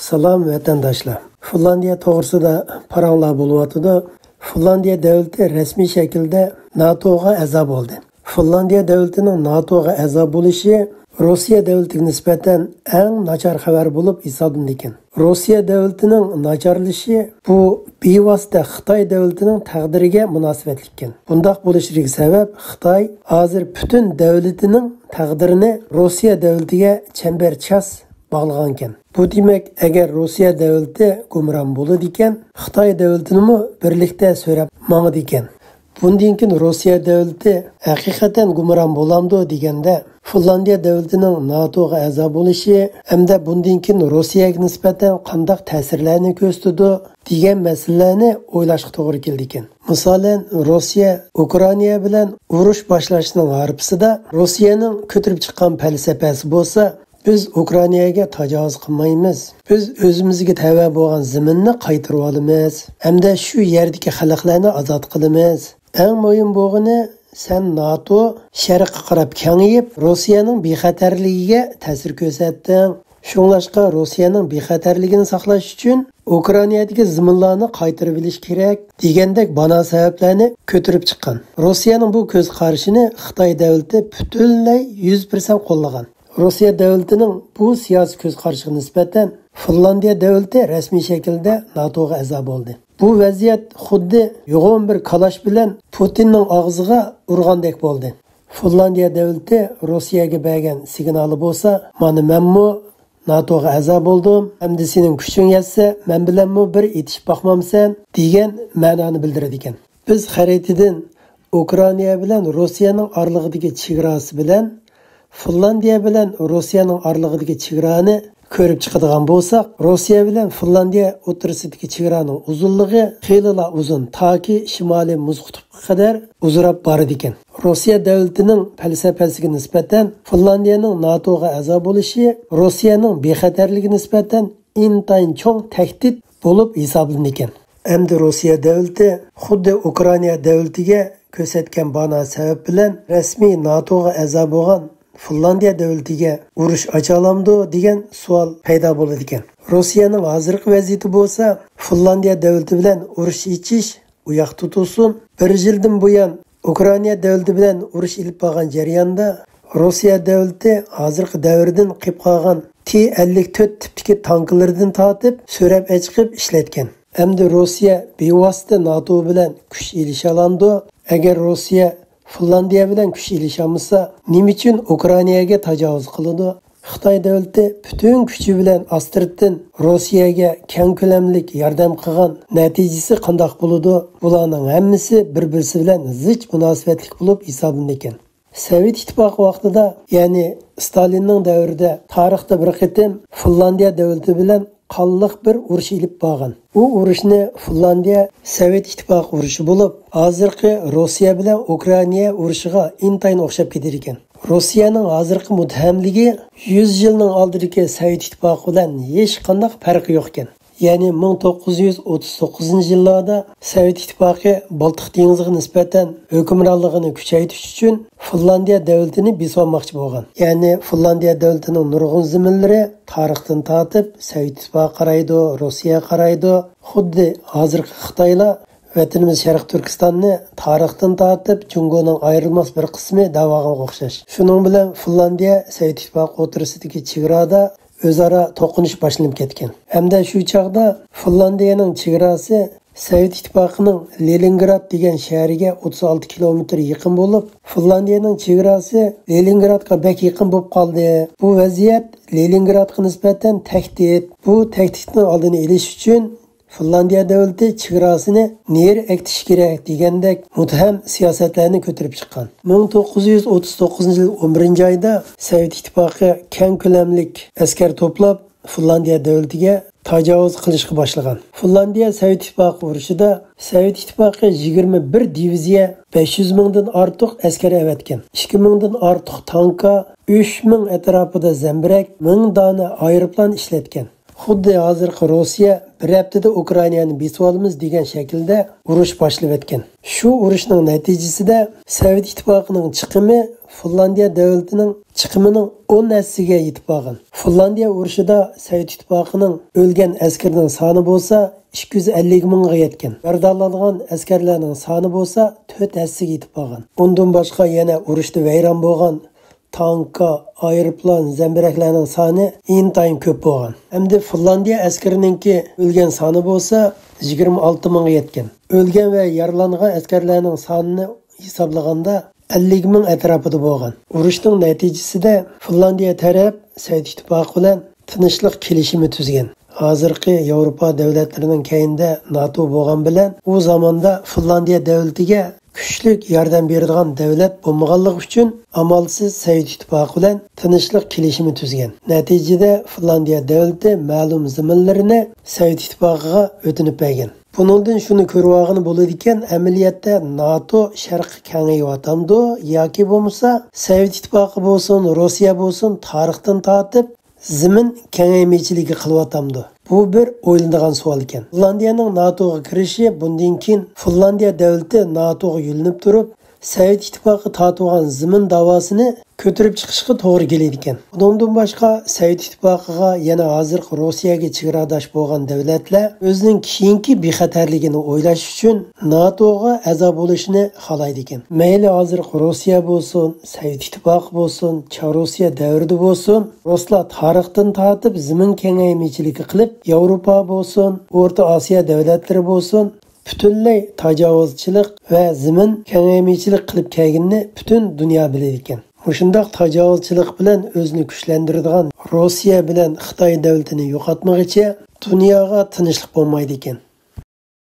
Salam vatandaşlar. Finlandiya to'g'risida paranglar bo'lyotdi. Finlandiya davlati rasmiy shaklda NATOga a'zo bo'ldi. Finlandiya davlatining NATOga a'zo bo'lishi Rossiya davlatiga nisbatan eng nachar xabar bo'lib hisoblanadi. Rossiya davlatining nacharlishi bu bevosita Xitoy davlatining taqdiriga munosabatli ekan. Bundoq bo'lishiga sabab Xitoy hozir butun davlatining taqdirini Rossiya davlatiga chambarchas bağlagan ekan. Bu demek eğer Rossiya davlati gumron bo'ladi ekan, Xitoy davlatini birlikda so'rab mangdi ekan. Bundan keyin Rossiya davlati haqiqatan gumron bo'lamdi deganda Finlandiya davlatining NATOga a'zo bo'lishi hamda bundan keyin Rossiyaga nisbatan qanday ta'sirlarni ko'rsatadi degan masalalarni o'ylashga to'g'ri keldi ekan. Masalan, Rossiya Ukraina bilan urush boshlashning g'arbisida Rossiyaning ko'tarib chiqqan falsafasi bo'lsa, biz Ukrainaga tajovuz qilmaymiz. Biz o'zimizga tava bo'lgan zaminni qaytarib olamiz. Hamda shu yerdagi xalqlarni ozod qilamiz. Eng muhim bo'lgani sen NATO sharqqa qarab kengayib, Rossiyaning bexatarligiga ta'sir ko'rsatding. Shunglashqa Rossiyaning bexatarligini saqlash uchun Ukrainadagi zaminlarni qaytarib olish kerak degandek bana sabablarni ko'tarib chiqqan. Rossiyaning bu ko'z qarashini Xitoy davlati butunlay 100% qo'llagan. Rossiya davlatining bu siyosiy ko'z qarashiga nisbatan Finlandiya davlati rasmiy shaklda NATOga a'zo bo'ldi. Bu vaziyat xuddi yo'g'on bir kalash bilan Putinning og'ziga urgandek bo'ldi. Finlandiya davlati Rossiyaga bergan signali bo'lsa, "Mana menmi NATOga a'zo bo'ldim, hamda sening kuching yetsa, men bilanmi bir etishib boqmamsan" degan ma'noni bildiradi ekan. Biz xaritadan Ukraina bilan Rossiyaning oralig'idagi chegarasi bilan Finlandiya bilan Rossiyaning oralig'idagi chegarani ko'rib chiqadigan bo'lsak, Rossiya bilan Finlandiya o'rtasidagi chegaraning uzunligi xeyli uzun, toki Shimoliy muz qutbiga qadar uzrab boradi ekan. Rossiya davlatining falsafasiga nisbatan Finlandiyaning NATOga a'zo bo'lishi Rossiyaning bexatarligiga nisbatan intayin cho'ng tahdid bo'lib hisoblanadi ekan. Endi Rossiya davlati xuddi Ukraina davlatiga ko'rsatgan bana sabab bilan rasmiy NATOga a'zo bo'lgan Finlandiya davlatiga urush ocha olamdi degan savol paydo bo'ladi ekan. Rossiyaning hozirgi vaziyati bo'lsa, Finlandiya davlati bilan urush ichish u yoq tutilsin. Bir yildan buyon Ukraina davlati bilan urush ilib borgan jarayonda Rossiya davlati hozirgi davrdan qolib qolgan T-54 tipdagi tanklardan tortib so'rab chiqib ishlatgan. Endi Rossiya bevosita NATO bilan kuch elisha oladi. Agar Rossiya Finlandiya bilan kuch elishamasa, nima uchun Ukrainaga tajovuz qiladi? Xitoy davlati butun kuchi bilan Astriddan Rossiyaga keng ko'lamlik yordam qilgan. Natijasi qanday bo'ladi? Bularning hammasi bir-birisi bilan zich munosabatli bo'lib hisoblanadi ekan. Sovet ittifoqi vaqtida, ya'ni Stalinning davrida tarixda bir qitim Finlandiya davlati bilan qanliq bir urush ilib borgan. U urushni Finlandiya Sovet ittifoqi urushi bo'lib, hozirgi Rossiya bilan Ukraina urushiga intayin o'xshab ketar ekan. Rossiyaning hozirgi mudhamligi 100 yilning oldidagi Sovet ittifoqi bilan hech qanday farqi yo'q ekan. Ya'ni 1939-yillarda Sovet ittifoqi Baltiq dengiziga nisbatan hukmronligini kuchaytirish uchun Finlandiya davlatini besmoqchi bo'lgan. Ya'ni Finlandiya davlatining nurg'un zaminlari tarixdan tortib Sovet ittifoqi qaraydi, Rossiya qaraydi. Xuddi hozirgi Xitoylar vatanimiz Sharq Turkistonni tarixdan tortib Jungoning ayrilmas bir qismi davoga o'xshash. Shuning bilan Finlandiya Sovet ittifoqi o'rtasidagi chegarada o'zaro to'qinish boshlanib ketgan. Hamda shu chaqda Finlandiyaning chegarasi Sovet ittifoqining Leningrad degan shahriga 36 kilometr yaqin bo'lib, Finlandiyaning chegarasi Leningradga bek yaqin bo'lib qoldi. Bu vaziyat Leningradga nisbatan tahdid. Bu tahdidning oldini olish uchun Finlandiya davlati chegarasini neri ektish kerak degandek mutham siyosatlarni ko'tarib chiqqan. 1939-yil 11-oyda Sovet ittifoqi keng ko'lamlik askar to'plab Finlandiya davlatiga tajovuz qilishga boshlagan. Finlandiya Sovet ittifoqi urushida Sovet ittifoqi 21 diviziya 500 mingdan ortiq askar avatgan. 2 mingdan ortiq tanka, 3 ming atrofida zambirak, 1000 dona aeroplan ishlatgan. xuddi hozirgi Rossiya bir haftada Ukrainani besib olamiz degan shaklda urush boshlab o'tgan. Shu urushning natijasida Sovet ittifoqining chiqimi Finlandiya davlatining chiqimining 10%ga yetib qolgan. Finlandiya urushida Sovet ittifoqining o'lgan askarning soni bo'lsa 250 mingga yetgan. Yordamlangan askarlarning soni bo'lsa 4%ga yetib qolgan. Bundan boshqa yana urushda vayron bo'lgan tanka, aeroplan, zambiraklarning soni intayin ko'p bo'lgan. Hamda Finlandiya askarininki o'lgan soni bo'lsa 26 mingga yetgan. O'lgan va yaralangan askarlarning sonini hisoblaganda 50 ming atrofida bo'lgan. Urushning natijasida Finlandiya taraf Sovet ittifoqi bilan tinchlik kelishimi tuzgan. Hozirgi Yevropa davlatlarining keyinda NATO bo'lgan bilan u zamonda Finlandiya davlatiga kuchlik yordam beradigan davlat bo'lmaganligi uchun amalsiz Sovet ittifoqi bilan tinchlik kelishimi tuzgan. Natijada Finlandiya davlati ma'lum zaminlarini Sovet ittifoqiga o'tinib bergan. Buningdan shuni ko'rib olgani bo'ladi ekan, amaliyotda NATO sharqqa kengayyotamdi yoki bo'lmasa Sovet ittifoqi bo'lsin, Rossiya bo'lsin, tarixdan tortib zimin kengaymichiligi qilyapti. Bu bir o'ylanadigan savol ekan. Finlandiyaning NATOga kirishi bundan keyin Finlandiya davlati NATOga yo'linib turib, Sovet ittifoqi tortgan zimin davosini ko'tarib chiqishga to'g'ri keladi ekan. Bundan boshqa Sovet ittifoqiga yana hozir Rossiyaga chegaradosh bo'lgan davlatlar o'zining keyingi bexatarligini o'ylash uchun NATOga a'zo bo'lishni xohlaydi ekan. Mayli hozir Rossiya bo'lsin, Sovet ittifoqi bo'lsin, Chorosiya davrida bo'lsin, Ruslar tarixdan tortib zimin kengaymichiligi qilib, Yevropa bo'lsin, O'rta Osiyo davlatlari bo'lsin, butunlay tajovuzchilik va zimin kengaymichilik qilib kelganini butun dunyo bilar ekan. Mushundaq tajovuzchilik bilan o'zini kuchlantiradigan Rossiya bilan Xitoy davlatini yo'qotmoqchi dunyoga tinchlik bo'lmaydi ekan.